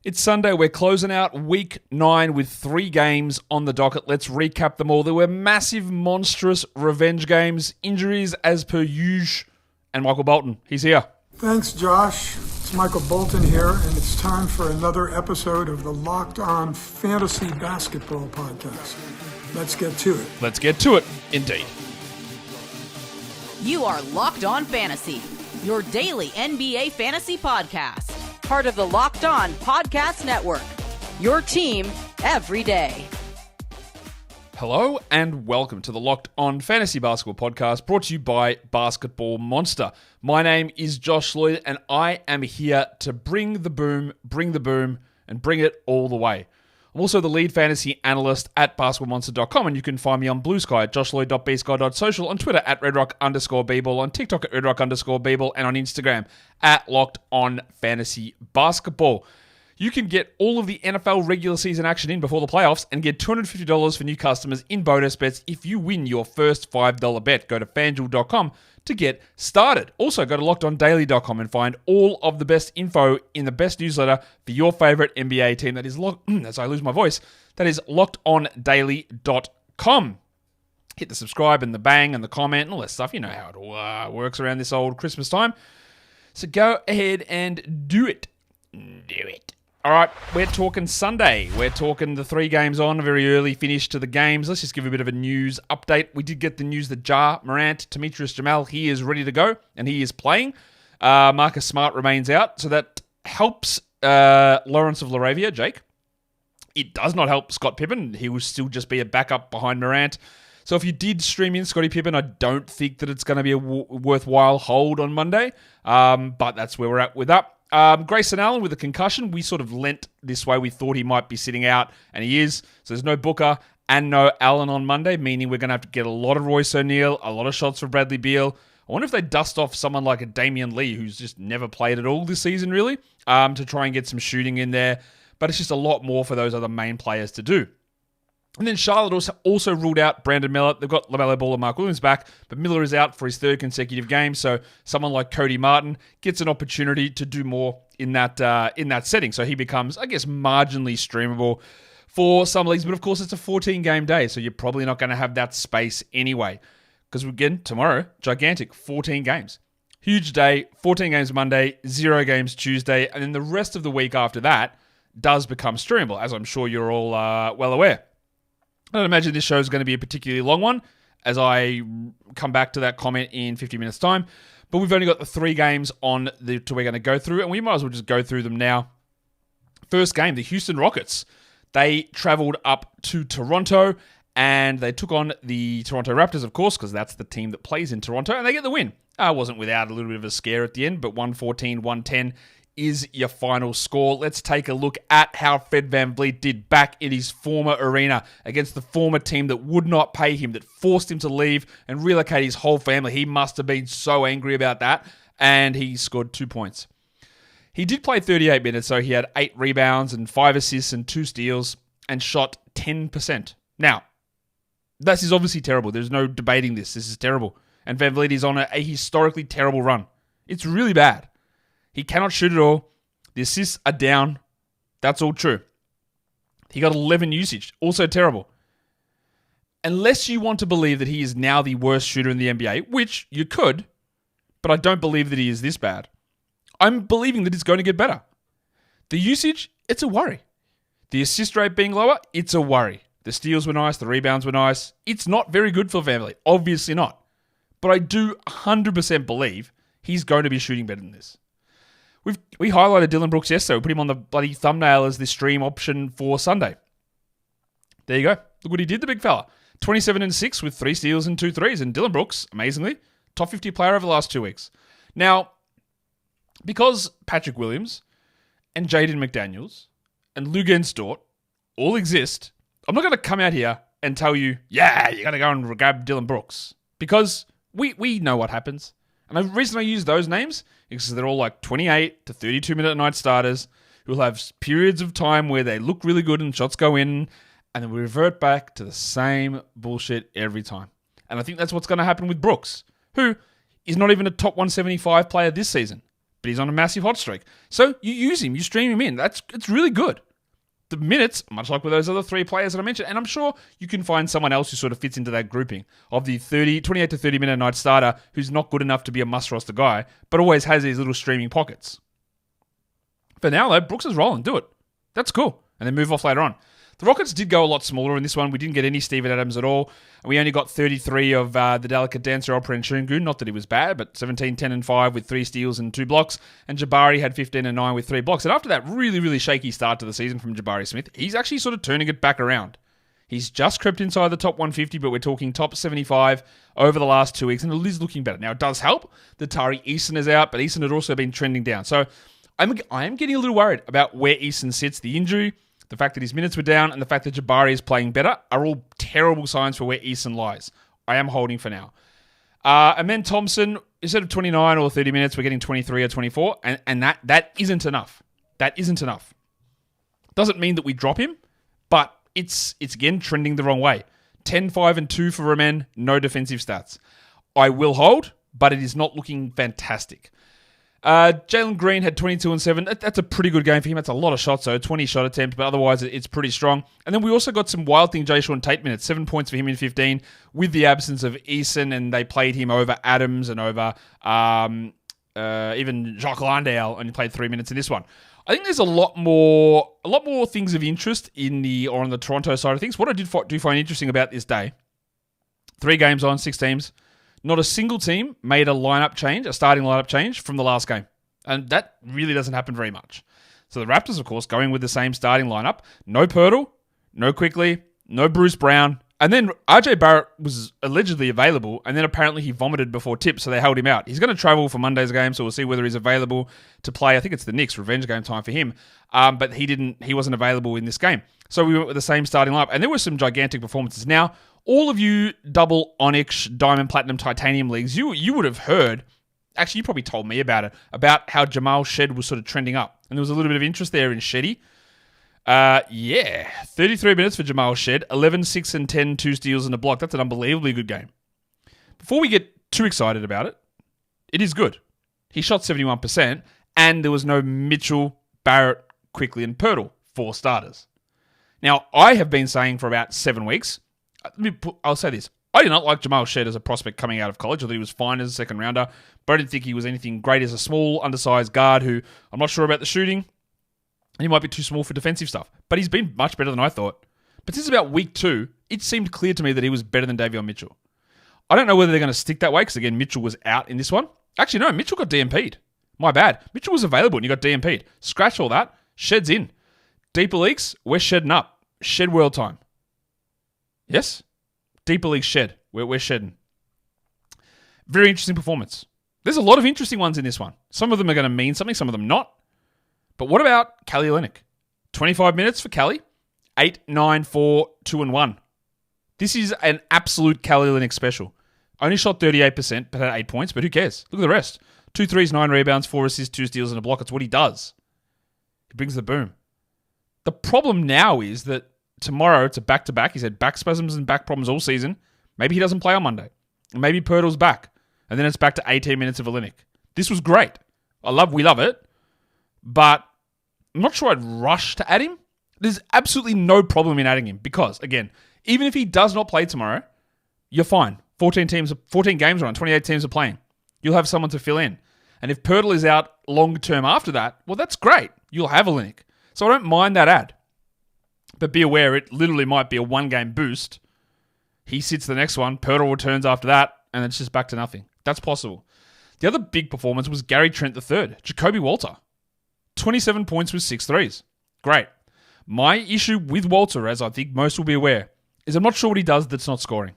It's Sunday. We're closing out week 9 with 3 games on the docket. Let's recap them all. There were massive, monstrous revenge games, injuries as per usual, and Michael Bolton. He's here. Thanks, Josh. It's Michael Bolton here, and it's time for another episode of the Locked On Fantasy Basketball Podcast. Let's get to it. Let's get to it, indeed. You are Locked On Fantasy, your daily NBA fantasy podcast. Part of the Locked On Podcast Network, your team every day. Hello and welcome to the Locked On Fantasy Basketball Podcast, brought to you by Basketball Monster. My name is Josh Lloyd, and I am here to bring the boom, and bring it all the way. I'm also the lead fantasy analyst at basketballmonster.com, and you can find me on Blue Sky at joshloyd.bsky.social, on Twitter at redrock_bball, on TikTok at redrock_bball, and on Instagram at Locked On Fantasy Basketball. You can get all of the NFL regular season action in before the playoffs and get $250 for new customers in bonus bets if you win your first $5 bet. Go to FanDuel.com to get started. Also, go to LockedOnDaily.com and find all of the best info in the best newsletter for your favorite NBA team. That is as I lose my voice, that is LockedOnDaily.com. Hit the subscribe and the bang and the comment and all that stuff. You know how it all works around this old Christmas time. So go ahead and do it. All right, we're talking Sunday. We're talking the 3 games on, a very early finish to the games. Let's just give a bit of a news update. We did get the news that Ja Morant, Demetrius Jamal, he is ready to go, and he is playing. Marcus Smart remains out, so that helps Lawrence of Laravia, Jake. It does not help Scott Pippen. He will still just be a backup behind Morant. So if you did stream in Scottie Pippen, I don't think that it's going to be a worthwhile hold on Monday, but that's where we're at with that. Grayson Allen with a concussion. We sort of lent this way. We thought he might be sitting out, and he is. So there's no Booker and no Allen on Monday, meaning we're going to have to get a lot of Royce O'Neal, a lot of shots for Bradley Beal. I wonder if they dust off someone like a Damian Lee, who's just never played at all this season, really, to try and get some shooting in there. But it's just a lot more for those other main players to do. And then Charlotte also ruled out Brandon Miller. They've got LaMelo Ball and Mark Williams back, but Miller is out for his 3rd consecutive game. So someone like Cody Martin gets an opportunity to do more in that setting. So he becomes, I guess, marginally streamable for some leagues. But of course, it's a 14-game day, so you're probably not going to have that space anyway. Because again, tomorrow, gigantic, 14 games. Huge day, 14 games Monday, 0 games Tuesday, and then the rest of the week after that does become streamable, as I'm sure you're all well aware. I don't imagine this show is going to be a particularly long one, as I come back to that comment in 50 minutes' time. But we've only got the 3 games on we're going to go through, and we might as well just go through them now. First game, the Houston Rockets. They traveled up to Toronto, and they took on the Toronto Raptors, of course, because that's the team that plays in Toronto, and they get the win. Wasn't without a little bit of a scare at the end, but 114-110 is your final score. Let's take a look at how Fred VanVleet did back in his former arena against the former team that would not pay him, that forced him to leave and relocate his whole family. He must have been so angry about that, and he scored 2 points. He did play 38 minutes, so he had 8 rebounds and 5 assists and 2 steals and shot 10%. Now, this is obviously terrible. There's no debating this. This is terrible. And VanVleet is on a historically terrible run. It's really bad. He cannot shoot at all. The assists are down. That's all true. He got 11 usage. Also terrible. Unless you want to believe that he is now the worst shooter in the NBA, which you could, but I don't believe that he is this bad. I'm believing that it's going to get better. The usage, it's a worry. The assist rate being lower, it's a worry. The steals were nice. The rebounds were nice. It's not very good for VanVleet. Obviously not. But I do 100% believe he's going to be shooting better than this. We highlighted Dillon Brooks yesterday. We put him on the bloody thumbnail as the stream option for Sunday. There you go. Look what he did, the big fella. 27-6 with 3 steals and 2 threes. And Dillon Brooks, amazingly, top 50 player over the last 2 weeks. Now, because Patrick Williams and Jaden McDaniels and Luguentz Dort all exist, I'm not going to come out here and tell you, yeah, you got to go and grab Dillon Brooks. Because we know what happens. And the reason I use those names is because they're all like 28 to 32 minute a night starters who will have periods of time where they look really good and shots go in, and then we revert back to the same bullshit every time. And I think that's what's going to happen with Brooks, who is not even a top 175 player this season. but he's on a massive hot streak. So you use him, you stream him in. It's really good. The minutes, much like with those other three players that I mentioned, and I'm sure you can find someone else who sort of fits into that grouping of the 28 to 30 minute night starter who's not good enough to be a must roster guy, but always has these little streaming pockets. For now, though, Brooks is rolling. Do it. That's cool. And then move off later on. The Rockets did go a lot smaller in this one. We didn't get any Steven Adams at all. And we only got 33 of the delicate dancer Alperen Şengün. Not that he was bad, but 17, 10, and 5 with 3 steals and 2 blocks. And Jabari had 15 and 9 with 3 blocks. And after that really, really shaky start to the season from Jabari Smith, he's actually sort of turning it back around. He's just crept inside the top 150, but we're talking top 75 over the last 2 weeks, and it is looking better. Now, it does help that Tari Eason is out, but Eason had also been trending down. So I am getting a little worried about where Eason sits. The injury, the fact that his minutes were down, and the fact that Jabari is playing better are all terrible signs for where Eason lies. I am holding for now. And then Thompson, instead of 29 or 30 minutes, we're getting 23 or 24, and that isn't enough. That isn't enough. Doesn't mean that we drop him, but it's again trending the wrong way. 10, 5, and 2 for Ramen, no defensive stats. I will hold, but it is not looking fantastic. Jalen Green had 22 and 7. That's a pretty good game for him. That's a lot of shots, though. 20 shot attempts, but otherwise it's pretty strong. And then we also got some wild thing Jayshawn Tate minutes. 7 points for him in 15 with the absence of Eason, and they played him over Adams and over even Jacques Landale, and he played 3 minutes in this one. I think there's a lot more things of interest on the Toronto side of things. What I do find interesting about this day, 3 games on, 6 teams. Not a single team made a starting lineup change from the last game. And that really doesn't happen very much. So the Raptors, of course, going with the same starting lineup. No Pirtle, no Quickly, no Bruce Brown. And then RJ Barrett was allegedly available, and then apparently he vomited before tip, so they held him out. He's going to travel for Monday's game, so we'll see whether he's available to play. I think it's the Knicks, revenge game time for him. But he wasn't available in this game. So we went with the same starting lineup, and there were some gigantic performances. Now, all of you double Onyx, Diamond, Platinum, Titanium leagues, you would have heard, actually you probably told me about it, about how Jamal Shed was sort of trending up. And there was a little bit of interest there in Sheddy. 33 minutes for Jamal Shed, 11, 6, and 10, 2 steals and a block. That's an unbelievably good game. Before we get too excited about it, it is good. He shot 71%, and there was no Mitchell, Barrett, Quickly, and Pirtle, 4 starters. Now, I have been saying for about 7 weeks, I'll say this. I did not like Jamal Shed as a prospect coming out of college. I thought he was fine as a second rounder, but I didn't think he was anything great as a small, undersized guard who I'm not sure about the shooting, and he might be too small for defensive stuff. But he's been much better than I thought. But since about week 2, it seemed clear to me that he was better than Davion Mitchell. I don't know whether they're going to stick that way, because again, Mitchell was out in this one. Actually, no, Mitchell got DMP'd. My bad. Mitchell was available and he got DMP'd. Scratch all that. Shed's in. Deeper leagues, we're shedding up. Shed world time. Yes? Deeper league shed. We're shedding. Very interesting performance. There's a lot of interesting ones in this one. Some of them are going to mean something, some of them not. But what about Kelly Olynyk? 25 minutes for Kelly. 8, 9, 4, 2, and 1. This is an absolute Kelly Olynyk special. Only shot 38%, but had 8 points, but who cares? Look at the rest. 2 threes, 9 rebounds, 4 assists, 2 steals, and a block. It's what he does. He brings the boom. The problem now is that tomorrow it's a back-to-back. He's had back spasms and back problems all season. Maybe he doesn't play on Monday. Maybe Pirtle's back. And then it's back to 18 minutes of Olynyk. This was great. We love it. But I'm not sure I'd rush to add him. There's absolutely no problem in adding him because, again, even if he does not play tomorrow, you're fine. 14 games are on, 28 teams are playing. You'll have someone to fill in. And if Pirtle is out long term after that, well, that's great. You'll have Olynyk. So I don't mind that ad. But be aware, it literally might be a 1-game boost. He sits the next one, Pirtle returns after that, and it's just back to nothing. That's possible. The other big performance was Gary Trent III, Jacoby Walter. 27 points with 6 threes. Great. My issue with Walter, as I think most will be aware, is I'm not sure what he does that's not scoring.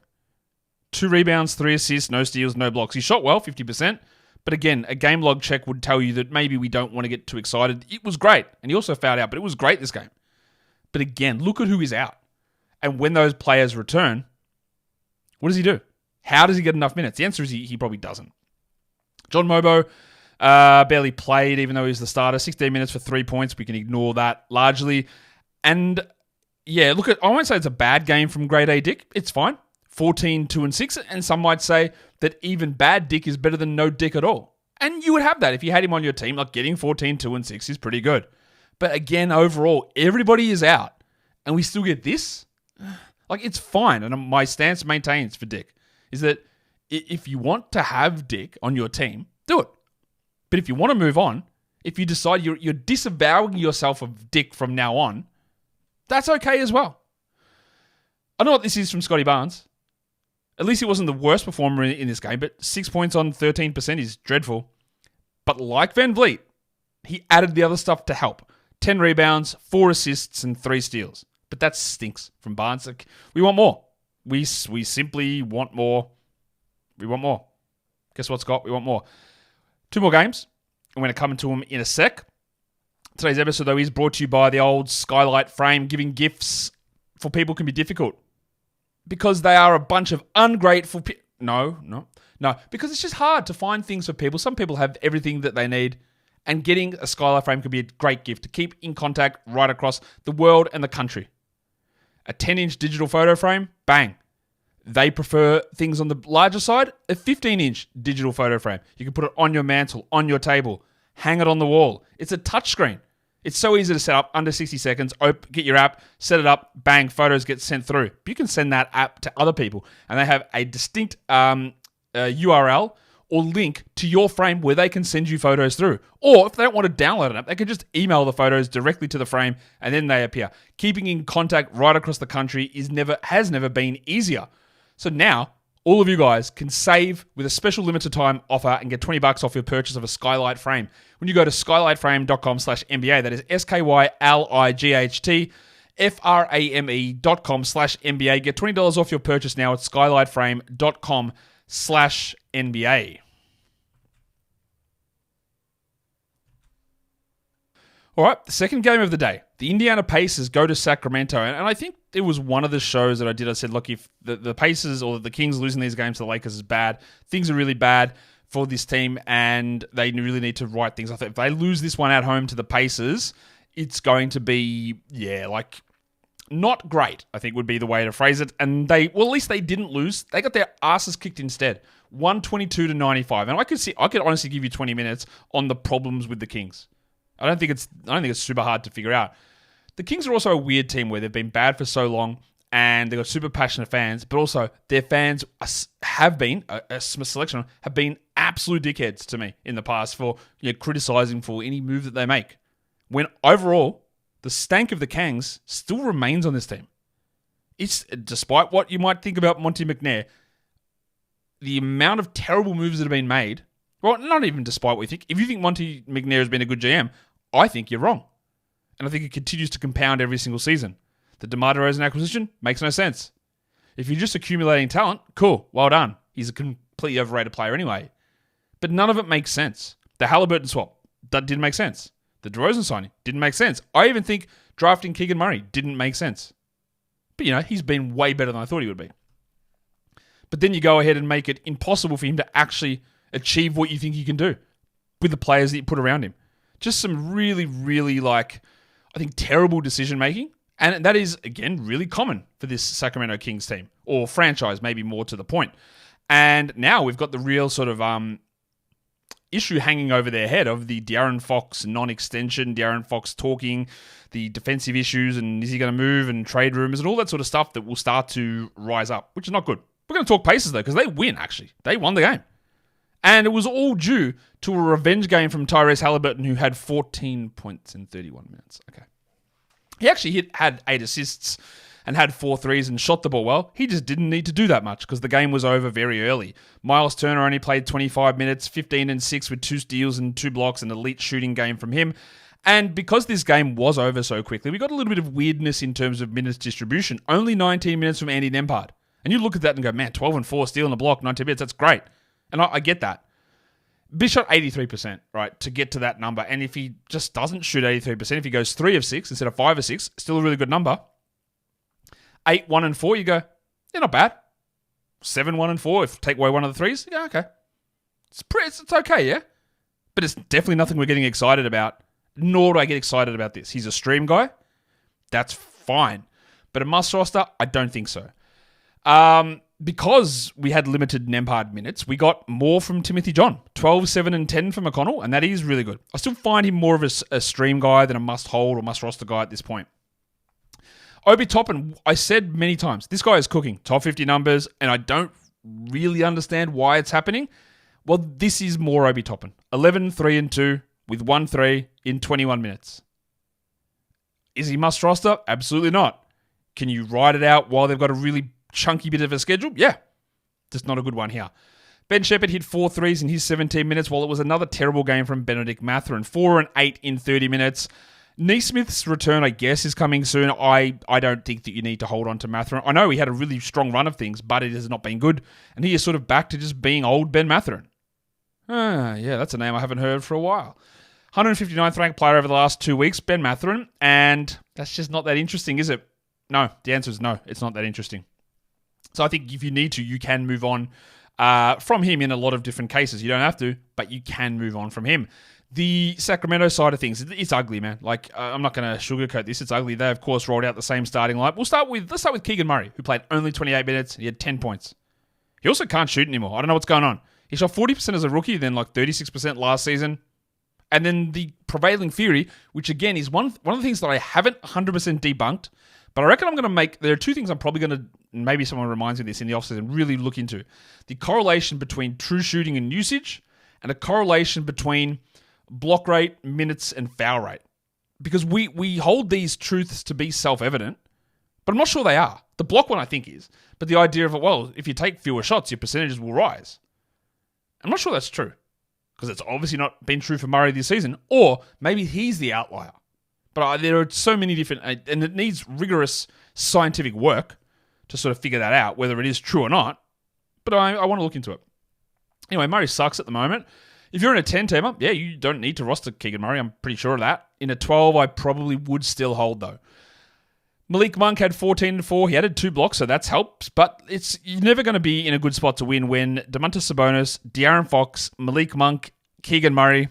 2 rebounds, 3 assists, no steals, no blocks. He shot well, 50%. But again, a game log check would tell you that maybe we don't want to get too excited. It was great. And he also fouled out, but it was great this game. But again, look at who is out. And when those players return, what does he do? How does he get enough minutes? The answer is he probably doesn't. John Mobo barely played, even though he was the starter. 16 minutes for 3 points. We can ignore that largely. And yeah, I won't say it's a bad game from grade A Dick. It's fine. 14, 2, and 6. And some might say that even bad Dick is better than no Dick at all. And you would have that if you had him on your team. Like getting 14, 2, and 6 is pretty good. But again, overall, everybody is out. And we still get this? Like, it's fine. And my stance maintains for Dick is that if you want to have Dick on your team, do it. But if you want to move on, if you decide you're disavowing yourself of Dick from now on, that's okay as well. I know what this is from Scotty Barnes. At least he wasn't the worst performer in this game, but 6 points on 13% is dreadful. But like VanVleet, he added the other stuff to help. 10 rebounds, 4 assists, and 3 steals. But that stinks from Barnes. Like, we want more. We simply want more. We want more. Guess what, Scott? We want more. 2 more games. I'm going to come to them in a sec. Today's episode, though, is brought to you by the old Skylight frame. Giving gifts for people can be difficult because they are a bunch of ungrateful people. No. Because it's just hard to find things for people. Some people have everything that they need, and getting a Skylight frame could be a great gift to keep in contact right across the world and the country. A 10-inch digital photo frame, bang. They prefer things on the larger side, a 15-inch digital photo frame. You can put it on your mantle, on your table, hang it on the wall. It's a touchscreen. It's so easy to set up, under 60 seconds. Get your app, set it up, bang, photos get sent through. But you can send that app to other people, and they have a distinct URL or link to your frame where they can send you photos through. Or if they don't want to download an app, they can just email the photos directly to the frame, and then they appear. Keeping in contact right across the country has never been easier. So now, all of you guys can save with a special limited time offer and get $20 off your purchase of a Skylight frame. When you go to skylightframe.com/NBA, that is SKYLIGHTFRAME.com/NBA, get $20 off your purchase now at skylightframe.com/NBA. All right, the second game of the day. The Indiana Pacers go to Sacramento. And I think it was one of the shows that I did. I said, look, if the Pacers or the Kings losing these games to the Lakers is bad, things are really bad for this team, and they really need to right things. I thought if they lose this one at home to the Pacers, it's going to be, not great, I think would be the way to phrase it. And at least they didn't lose. They got their asses kicked instead. 122-95. And I could honestly give you 20 minutes on the problems with the Kings. I don't think it's super hard to figure out. The Kings are also a weird team where they've been bad for so long and they've got super passionate fans, but also their fans have been, a selection, have been absolute dickheads to me in the past for criticizing for any move that they make. When overall, the stank of the Kangs still remains on this team. It's, despite what you might think about Monty McNair, the amount of terrible moves that have been made, well, not even despite what you think. If you think Monty McNair has been a good GM, I think you're wrong. And I think it continues to compound every single season. The DeMar DeRozan acquisition makes no sense. If you're just accumulating talent, cool, well done. He's a completely overrated player anyway. But none of it makes sense. The Haliburton swap, that didn't make sense. The DeRozan signing didn't make sense. I even think drafting Keegan Murray didn't make sense. But, he's been way better than I thought he would be. But then you go ahead and make it impossible for him to actually achieve what you think he can do with the players that you put around him. Just some really, really, terrible decision-making. And that is, again, really common for this Sacramento Kings team. Or franchise, maybe more to the point. And now we've got the real sort of issue hanging over their head of the De'Aaron Fox non-extension, De'Aaron Fox talking, the defensive issues, and is he going to move, and trade rumors, and all that sort of stuff that will start to rise up, which is not good. We're going to talk Pacers, though, because they win, actually. They won the game. And it was all due to a revenge game from Tyrese Haliburton, who had 14 points in 31 minutes. Okay. He actually had 8 assists and had 4 threes and shot the ball well. He just didn't need to do that much because the game was over very early. Miles Turner only played 25 minutes, 15 and 6 with 2 steals and 2 blocks, an elite shooting game from him. And because this game was over so quickly, we got a little bit of weirdness in terms of minutes distribution. Only 19 minutes from Andy Nembhard. And you look at that and go, man, 12 and 4, stealing the block, 19 minutes, that's great. And I get that. Bill shot 83%, right, to get to that number. And if he just doesn't shoot 83%, if he goes 3 of 6 instead of 5 of 6, still a really good number. 8, 1 and 4, you go, yeah, not bad. 7, 1 and 4, if take away one of the threes, yeah, okay. It's okay, yeah? But it's definitely nothing we're getting excited about, nor do I get excited about this. He's a stream guy. That's fine. But a must roster, I don't think so. because we had limited Nembhard minutes, we got more from Timothy John. 12, 7, and 10 for McConnell, and that is really good. I still find him more of a stream guy than a must-hold or must-roster guy at this point. Obi Toppin, I said many times, this guy is cooking. Top 50 numbers, and I don't really understand why it's happening. Well, this is more Obi Toppin. 11, 3, and 2 with 1 3 in 21 minutes. Is he must-roster? Absolutely not. Can you ride it out while they've got a really chunky bit of a schedule? Yeah. Just not a good one here. Ben Shepherd hit 4 threes in his 17 minutes, while it was another terrible game from Benedict Mathurin. 4 and 8 in 30 minutes. Neesmith's return, I guess, is coming soon. I don't think that you need to hold on to Mathurin. I know he had a really strong run of things, but it has not been good. And he is sort of back to just being old Ben Mathurin. Yeah, that's a name I haven't heard for a while. 159th ranked player over the last 2 weeks, Ben Mathurin. And that's just not that interesting, is it? No, the answer is no. It's not that interesting. So I think if you need to, you can move on from him in a lot of different cases. You don't have to, but you can move on from him. The Sacramento side of things, it's ugly, man. Like, I'm not going to sugarcoat this. It's ugly. They, of course, rolled out the same starting lineup. Let's start with Keegan Murray, who played only 28 minutes. He had 10 points. He also can't shoot anymore. I don't know what's going on. He shot 40% as a rookie, then like 36% last season. And then the prevailing theory, which again is one of the things that I haven't 100% debunked, but I reckon I'm going to make... There are two things I'm probably going to... Maybe someone reminds me of this in the offseason, really look into. The correlation between true shooting and usage, and a correlation between block rate, minutes, and foul rate. Because we hold these truths to be self-evident, but I'm not sure they are. The block one I think is. But the idea of, well, if you take fewer shots, your percentages will rise. I'm not sure that's true. Because it's obviously not been true for Murray this season. Or maybe he's the outlier. But there are so many different... And it needs rigorous scientific work to sort of figure that out, whether it is true or not. But I want to look into it. Anyway, Murray sucks at the moment. If you're in a 10-teamer, yeah, you don't need to roster Keegan Murray. I'm pretty sure of that. In a 12, I probably would still hold, though. Malik Monk had 14 and 4. He added 2 blocks, so that's helps. But you're never going to be in a good spot to win when Domantas Sabonis, De'Aaron Fox, Malik Monk, Keegan Murray,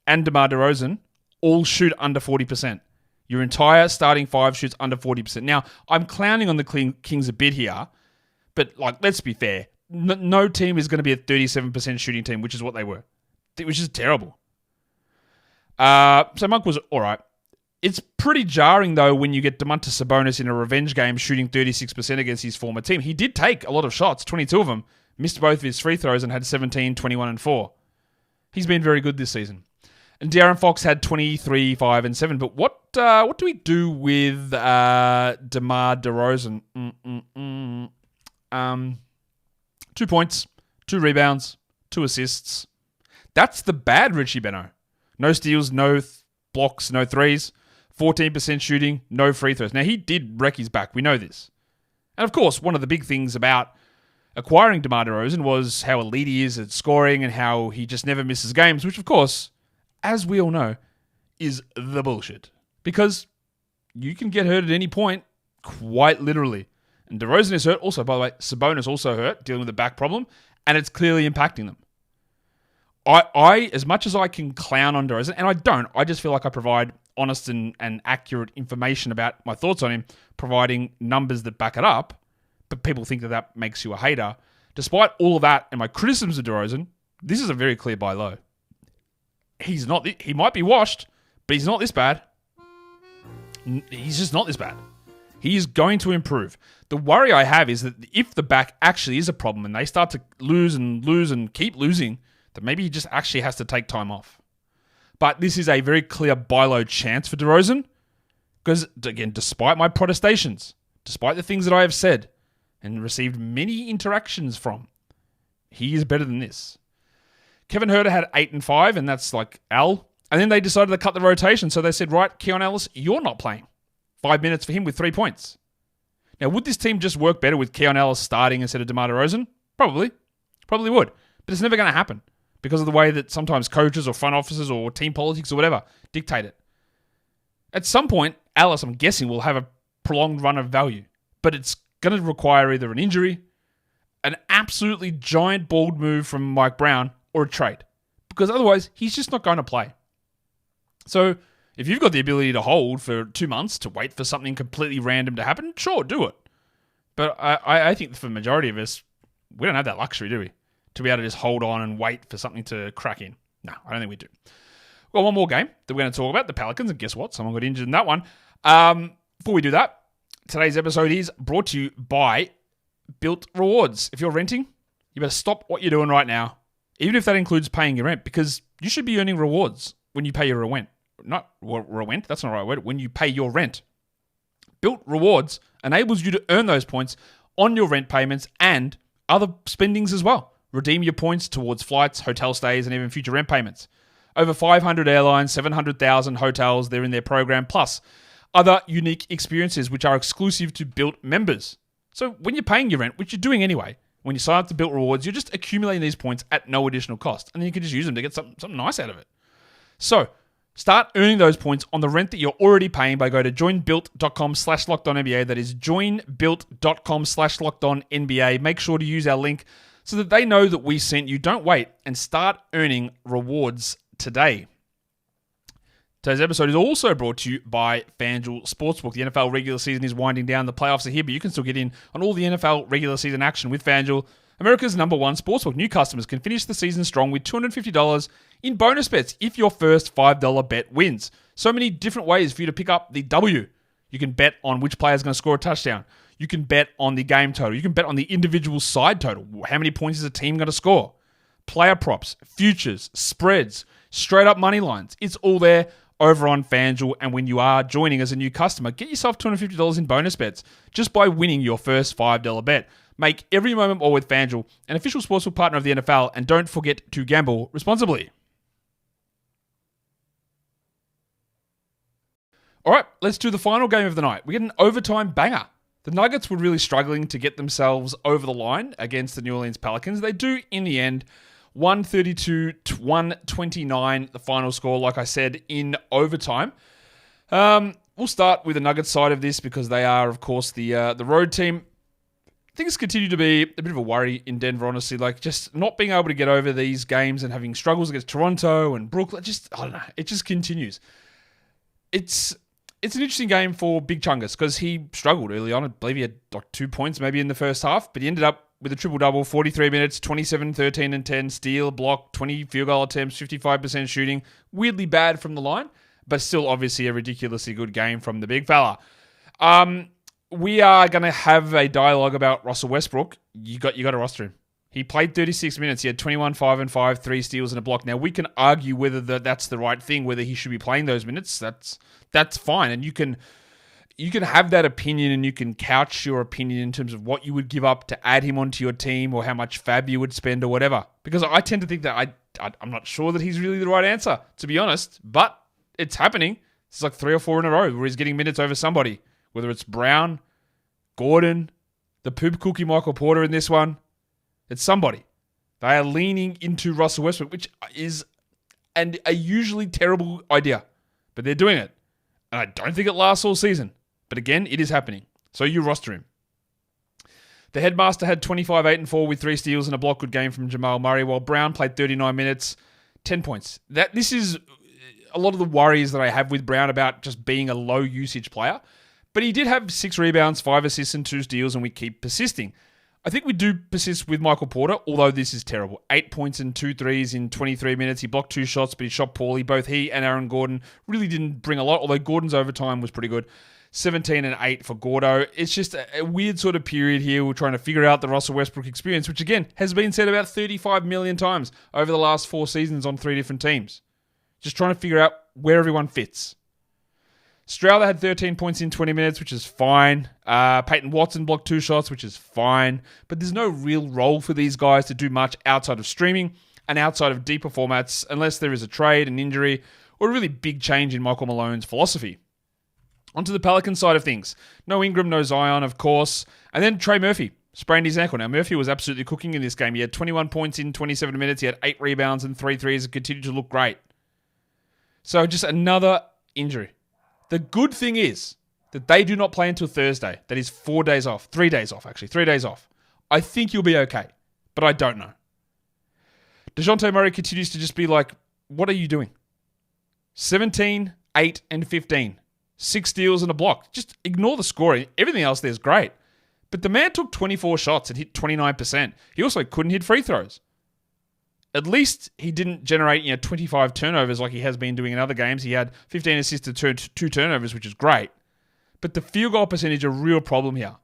and DeMar DeRozan all shoot under 40%. Your entire starting 5 shoots under 40%. Now, I'm clowning on the Kings a bit here, but let's be fair. No team is going to be a 37% shooting team, which is what they were. Which is terrible. So Monk was all right. It's pretty jarring, though, when you get Domantas Sabonis in a revenge game shooting 36% against his former team. He did take a lot of shots, 22 of them, missed both of his free throws and had 17, 21, and 4. He's been very good this season. And De'Aaron Fox had 23, 5, and 7. But what do we do with DeMar DeRozan? 2 points, 2 rebounds, 2 assists. That's the bad Richie Beno. No steals, no blocks, no threes. 14% shooting, no free throws. Now, he did wreck his back. We know this. And, of course, one of the big things about acquiring DeMar DeRozan was how elite he is at scoring and how he just never misses games, which, of course, as we all know, is the bullshit. Because you can get hurt at any point, quite literally. And DeRozan is hurt. Also, by the way, Sabonis also hurt, dealing with a back problem, and it's clearly impacting them. I, as much as I can clown on DeRozan, and I don't, I just feel like I provide honest and accurate information about my thoughts on him, providing numbers that back it up, but people think that makes you a hater. Despite all of that and my criticisms of DeRozan, this is a very clear buy low. He might be washed, but he's not this bad. He's just not this bad. He is going to improve. The worry I have is that if the back actually is a problem and they start to lose and keep losing, that maybe he just actually has to take time off. But this is a very clear buy low chance for DeRozan. Because, again, despite my protestations, despite the things that I have said and received many interactions from, he is better than this. Kevin Huerter had 8 and 5, and that's like Al. And then they decided to cut the rotation. So they said, right, Keon Ellis, you're not playing. 5 minutes for him with 3 points. Now, would this team just work better with Keon Ellis starting instead of DeMar DeRozan? Probably. Probably would. But it's never going to happen because of the way that sometimes coaches or front offices or team politics or whatever dictate it. At some point, Ellis, I'm guessing, will have a prolonged run of value. But it's going to require either an injury, an absolutely giant bald move from Mike Brown, or a trade. Because otherwise, he's just not going to play. So, if you've got the ability to hold for 2 months to wait for something completely random to happen, sure, do it. But I think for the majority of us, We don't have that luxury, do we? To be able to just hold on and wait for something to crack in. No, I don't think we do. We've got one more game that we're going to talk about, the Pelicans, and guess what? Someone got injured in that one. Before we do that, today's episode is brought to you by Bilt Rewards. If you're renting, you better stop what you're doing right now, even if that includes paying your rent, because you should be earning rewards when you pay your rent. Not rent, that's not the right word. When you pay your rent. Bilt Rewards enables you to earn those points on your rent payments and other spendings as well. Redeem your points towards flights, hotel stays, and even future rent payments. Over 500 airlines, 700,000 hotels, they're in their program, plus other unique experiences which are exclusive to Bilt members. So when you're paying your rent, which you're doing anyway, when you sign up to Bilt Rewards, you're just accumulating these points at no additional cost, and then you can just use them to get something nice out of it. So start earning those points on the rent that you're already paying by going to joinbuilt.com/lockedonnba. That is joinbuilt.com/lockedonnba. Make sure to use our link so that they know that we sent you. Don't wait and start earning rewards today. Today's episode is also brought to you by FanDuel Sportsbook. The NFL regular season is winding down. The playoffs are here, but you can still get in on all the NFL regular season action with FanDuel, America's #1 sportsbook. New customers can finish the season strong with $250 in bonus bets if your first $5 bet wins. So many different ways for you to pick up the W. You can bet on which player is going to score a touchdown. You can bet on the game total. You can bet on the individual side total. How many points is a team going to score? Player props, futures, spreads, straight up money lines. It's all there over on FanDuel. And when you are joining as a new customer, get yourself $250 in bonus bets just by winning your first $5 bet. Make every moment more with FanDuel, an official sportsbook partner of the NFL, and don't forget to gamble responsibly. All right, let's do the final game of the night. We get an overtime banger. The Nuggets were really struggling to get themselves over the line against the New Orleans Pelicans. They do in the end, 132-129, the final score, like I said, in overtime. We'll start with the Nuggets side of this because they are, of course, the road team. Things continue to be a bit of a worry in Denver, honestly. Like, just not being able to get over these games and having struggles against Toronto and Brooklyn. I don't know. It just continues. It's an interesting game for Big Chungus because he struggled early on. I believe he had like 2 points maybe in the first half, but he ended up with a triple-double, 43 minutes, 27, 13, and 10, steal, block, 20 field goal attempts, 55% shooting. Weirdly bad from the line, but still obviously a ridiculously good game from the big fella. We are going to have a dialogue about Russell Westbrook. You got to roster him. He played 36 minutes. He had 21, 5 and 5, 3 steals and a block. Now, we can argue whether that's the right thing, whether he should be playing those minutes. That's fine. And you can have that opinion and you can couch your opinion in terms of what you would give up to add him onto your team or how much fab you would spend or whatever. Because I tend to think that I'm not sure that he's really the right answer, to be honest. But it's happening. It's like 3 or 4 in a row where he's getting minutes over somebody. Whether it's Brown, Gordon, the poop cookie Michael Porter in this one. It's somebody. They are leaning into Russell Westbrook, which is a usually terrible idea. But they're doing it. And I don't think it lasts all season. But again, it is happening. So you roster him. The headmaster had 25, 8 and 4 with 3 steals and a block. Good game from Jamal Murray, while Brown played 39 minutes, 10 points. This is a lot of the worries that I have with Brown about just being a low usage player. But he did have 6 rebounds, 5 assists, and 2 steals, and we keep persisting. I think we do persist with Michael Porter, although this is terrible. 8 points and 2 threes in 23 minutes. He blocked 2 shots, but he shot poorly. Both he and Aaron Gordon really didn't bring a lot, although Gordon's overtime was pretty good. 17 and 8 for Gordo. It's just a weird sort of period here. We're trying to figure out the Russell Westbrook experience, which again has been said about 35 million times over the last 4 seasons on 3 different teams. Just trying to figure out where everyone fits. Stroud had 13 points in 20 minutes, which is fine. Peyton Watson blocked 2 shots, which is fine. But there's no real role for these guys to do much outside of streaming and outside of deeper formats unless there is a trade, an injury, or a really big change in Michael Malone's philosophy. Onto the Pelicans side of things. No Ingram, no Zion, of course. And then Trey Murphy sprained his ankle. Now, Murphy was absolutely cooking in this game. He had 21 points in 27 minutes. He had 8 rebounds and 3 threes and continued to look great. So just another injury. The good thing is that they do not play until Thursday. That is 4 days off. 3 days off, actually. 3 days off. I think you'll be okay, but I don't know. DeJounte Murray continues to just be like, what are you doing? 17, 8, and 15. 6 steals and a block. Just ignore the scoring. Everything else there's great. But the man took 24 shots and hit 29%. He also couldn't hit free throws. At least he didn't generate 25 turnovers like he has been doing in other games. He had 15 assists to 2 turnovers, which is great. But the field goal percentage is a real problem here.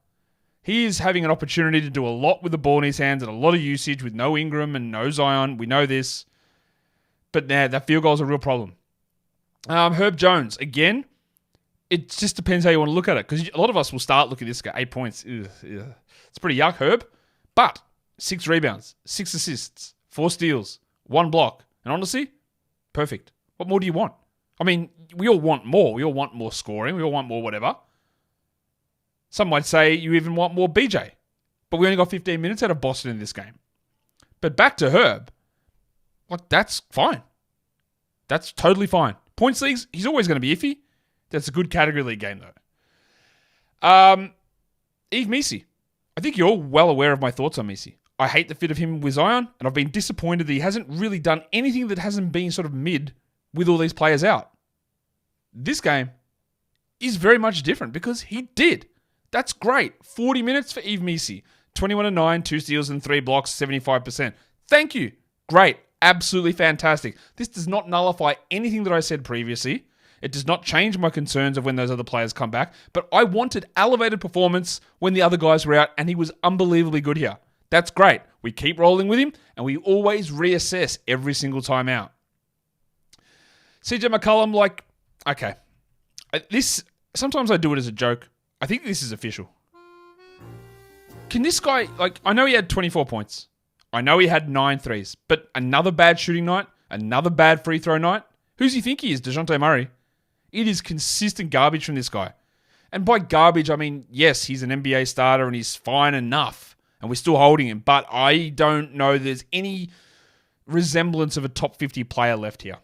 He is having an opportunity to do a lot with the ball in his hands and a lot of usage with no Ingram and no Zion. We know this. But that field goal is a real problem. Herb Jones, again, it just depends how you want to look at it. Because a lot of us will start looking at this guy, 8 points. Ugh. It's pretty yuck, Herb. But 6 rebounds, 6 assists, 4 steals, 1 block. And honestly, perfect. What more do you want? I mean, we all want more. We all want more scoring. We all want more whatever. Some might say you even want more BJ. But we only got 15 minutes out of Boston in this game. But back to Herb. That's fine. That's totally fine. Points leagues, he's always going to be iffy. That's a good category league game, though. Yves Missi. I think you're all well aware of my thoughts on Missi. I hate the fit of him with Zion, and I've been disappointed that he hasn't really done anything that hasn't been sort of mid with all these players out. This game is very much different because he did. That's great. 40 minutes for Yves Missi. 21-9, 2 steals and 3 blocks, 75%. Thank you. Great. Absolutely fantastic. This does not nullify anything that I said previously. It does not change my concerns of when those other players come back. But I wanted elevated performance when the other guys were out, and he was unbelievably good here. That's great. We keep rolling with him, and we always reassess every single time out. CJ McCollum, okay. Sometimes I do it as a joke. I think this is official. Can this guy, I know he had 24 points. I know he had 9 threes, but another bad shooting night, another bad free throw night. Who's he think he is, DeJounte Murray? It is consistent garbage from this guy. And by garbage, I mean, yes, he's an NBA starter and he's fine enough, and we're still holding him, but I don't know there's any resemblance of a top 50 player left here.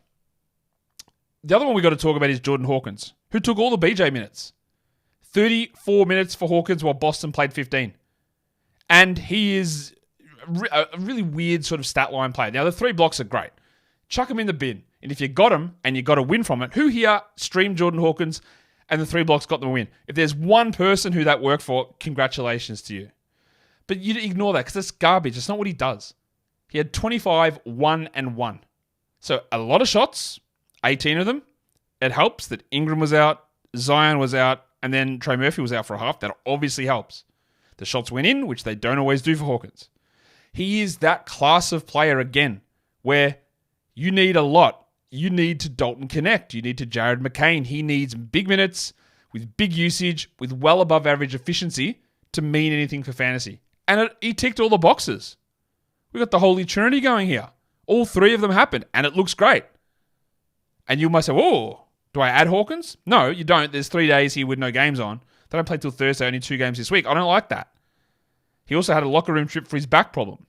The other one we got to talk about is Jordan Hawkins, who took all the BJ minutes. 34 minutes for Hawkins while Boston played 15. And he is a really weird sort of stat line player. Now, the 3 blocks are great. Chuck him in the bin. And if you got him and you got a win from it, who here streamed Jordan Hawkins and the 3 blocks got them a win? If there's one person who that worked for, congratulations to you. But you ignore that because that's garbage. It's not what he does. He had 25, 1, and 1. So a lot of shots, 18 of them. It helps that Ingram was out, Zion was out, and then Trey Murphy was out for a half. That obviously helps. The shots went in, which they don't always do for Hawkins. He is that class of player again, where you need a lot. You need to Dalton Connect. You need to Jared McCain. He needs big minutes with big usage, with well above average efficiency to mean anything for fantasy. And he ticked all the boxes. We got the Holy Trinity going here. All 3 of them happened, and it looks great. And you might say, oh, do I add Hawkins? No, you don't. There's 3 days here with no games on. They don't play till Thursday, only 2 games this week. I don't like that. He also had a locker room trip for his back problem.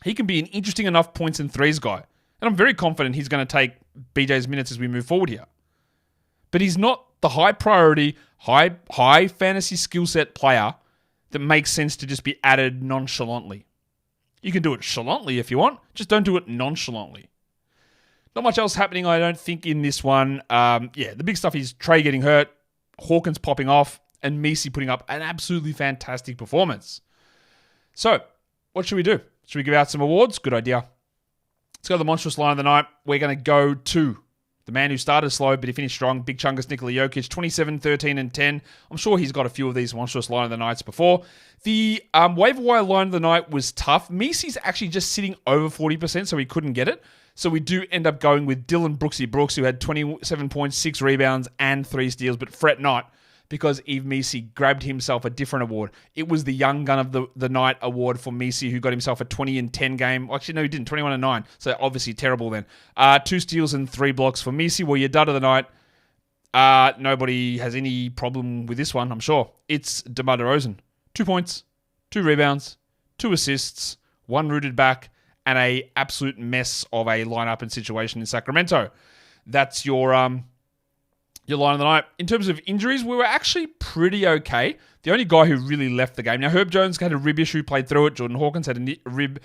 He can be an interesting enough points and threes guy. And I'm very confident he's going to take BJ's minutes as we move forward here. But he's not the high priority, high fantasy skill set player that makes sense to just be added nonchalantly. You can do it chalantly if you want. Just don't do it nonchalantly. Not much else happening, I don't think, in this one. The big stuff is Trey getting hurt, Hawkins popping off, and Missi putting up an absolutely fantastic performance. So, what should we do? Should we give out some awards? Good idea. Let's go to the monstrous line of the night. We're going to go to the man who started slow, but he finished strong, Big Chungus Nikola Jokic, 27, 13, and 10. I'm sure he's got a few of these monstrous line of the nights before. The waiver wire line of the night was tough. Missi's actually just sitting over 40%, so he couldn't get it. So we do end up going with Dillon Brooksy Brooks, who had 27 points, 6 rebounds, and 3 steals, but fret not, because Yves Missi grabbed himself a different award. It was the Young Gun of the Night award for Missi, who got himself a 20 and 10 game. Actually, no, he didn't. 21 and 9. So obviously terrible then. 2 steals and 3 blocks for Missi. Well, your dud of the night. Nobody has any problem with this one, I'm sure. It's DeMar DeRozan. 2 points, 2 rebounds, 2 assists, 1 rooted back, and a absolute mess of a lineup and situation in Sacramento. That's your line of the night. In terms of injuries, we were actually pretty okay. The only guy who really left the game. Now, Herb Jones had a rib issue, played through it. Jordan Hawkins had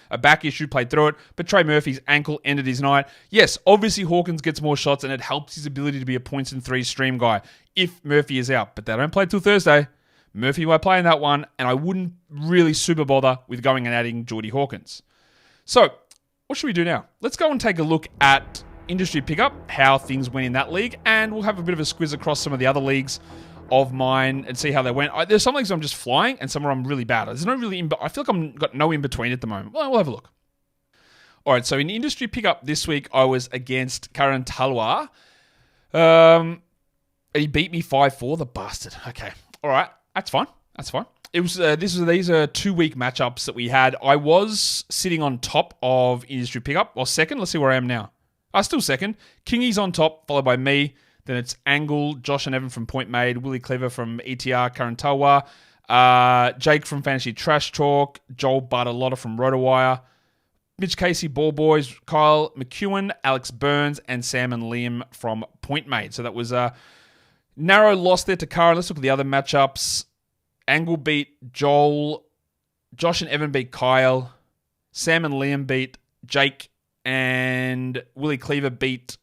a back issue, played through it. But Trey Murphy's ankle ended his night. Yes, obviously Hawkins gets more shots and it helps his ability to be a points and 3 stream guy if Murphy is out. But they don't play till Thursday. Murphy might play in that one, and I wouldn't really super bother with going and adding Geordie Hawkins. So, what should we do now? Let's go and take a look at industry pickup, how things went in that league, and we'll have a bit of a squiz across some of the other leagues of mine and see how they went. There's some leagues I'm just flying, and some where I'm really bad. There's no really, I feel like I'm got no in between at the moment. Well, we'll have a look. All right, so in industry pickup this week, I was against Karan Talwar. He beat me 5-4, the bastard. Okay, all right, that's fine. It was these are 2-week matchups that we had. I was sitting on top of industry pickup, or second. Let's see where I am now. Still second. Kingy's on top, followed by me. Then it's Angle, Josh and Evan from Point Made, Willie Cleaver from ETR, Karan Talwar, Jake from Fantasy Trash Talk, Joel Bartolotta from RotoWire, Mitch Casey, Ball Boys, Kyle McEwen, Alex Burns, and Sam and Liam from Point Made. So that was a narrow loss there to Karan. Let's look at the other matchups. Angle beat Joel, Josh and Evan beat Kyle, Sam and Liam beat Jake, and Willie Cleaver beat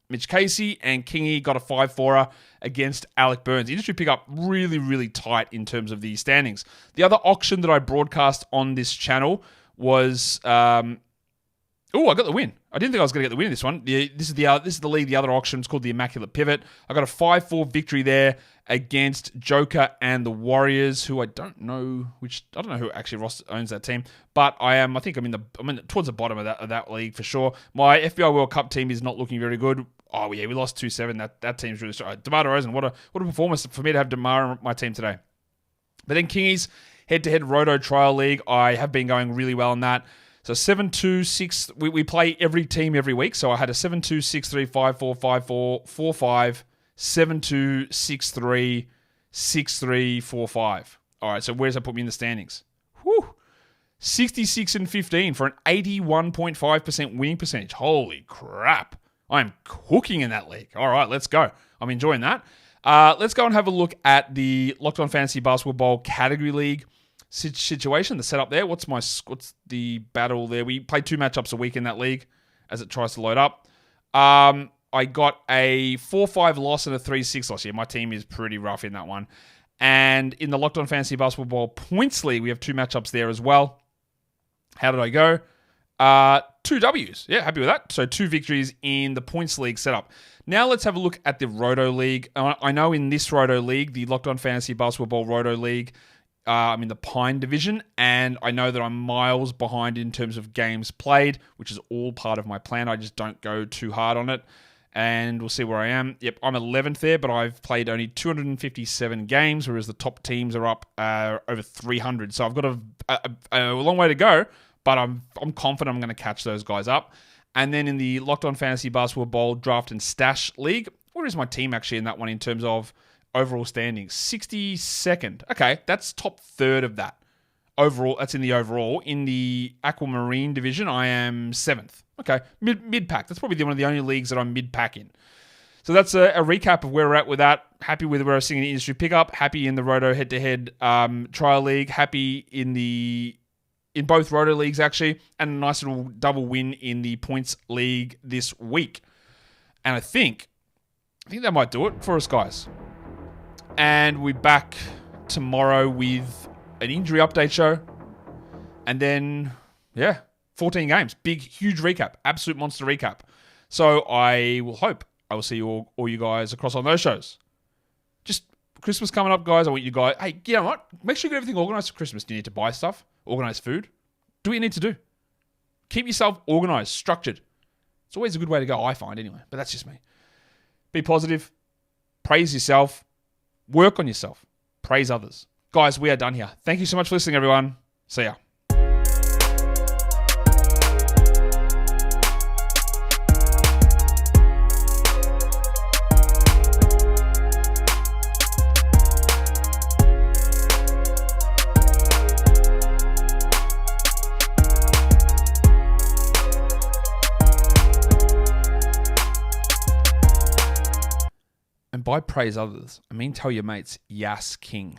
Mitch Casey, and Kingy got a 5-4 against Alec Burns. Industry pickup really, really tight in terms of the standings. The other auction that I broadcast on this channel was... I got the win. I didn't think I was going to get the win in this one. This is the league, the other auction. It's called the Immaculate Pivot. I got a 5-4 victory there against Joker and the Warriors, who I don't know who actually owns that team, but I'm towards the bottom of that league for sure. My FBI World Cup team is not looking very good. Oh yeah, we lost 2-7. That team's really strong. DeMar DeRozan, what a performance for me to have DeMar on my team today. But then Kingy's head-to-head Roto Trial League, I have been going really well in that. So 7-2-6, we play every team every week. So I had a 7-2-6-3, 5-4, 5-4, 4-5, 7-2, 6-3, 6-3, 4-5. All right, so where does that put me in the standings? 66-15 for an 81.5% winning percentage. Holy crap. I'm cooking in that league. All right, let's go. I'm enjoying that. Let's go and have a look at the Locked On Fantasy Basketball Category League situation, the setup there. What's the battle there? We play 2 matchups a week in that league as it tries to load up. I got a 4-5 loss and a 3-6 loss. Yeah, my team is pretty rough in that one. And in the Locked On Fantasy Basketball Points League, we have 2 matchups there as well. How did I go? 2 W's. Yeah, happy with that. So 2 victories in the Points League setup. Now let's have a look at the Roto League. I know in this Roto League, the Locked On Fantasy Basketball Roto League, I'm in the Pine division, and I know that I'm miles behind in terms of games played, which is all part of my plan. I just don't go too hard on it, and we'll see where I am. Yep, I'm 11th there, but I've played only 257 games, whereas the top teams are up over 300. So I've got a long way to go, but I'm confident I'm going to catch those guys up. And then in the Locked On Fantasy Basketball Draft and Stash League, where is my team actually in that one in terms of overall standings? 62nd. Okay, that's top third of that. Overall, that's in the overall. In the Aquamarine division, I am 7th. Okay, mid-pack. That's probably one of the only leagues that I'm mid-pack in. So that's a recap of where we're at with that. Happy with where I'm sitting in the industry pickup. Happy in the Roto head-to-head trial league. Happy in both Roto leagues, actually. And a nice little double win in the points league this week. And I think that might do it for us, guys. And we're back tomorrow with an injury update show. And then, 14 games. Big, huge recap. Absolute monster recap. So I will see all you guys across on those shows. Just Christmas coming up, guys. I want you guys, hey, you know what? Make sure you get everything organized for Christmas. Do you need to buy stuff? Organize food? Do what you need to do. Keep yourself organized, structured. It's always a good way to go, I find, anyway. But that's just me. Be positive. Praise yourself. Work on yourself. Praise others. Guys, we are done here. Thank you so much for listening, everyone. See ya. And by praise others, I mean tell your mates, Yas King.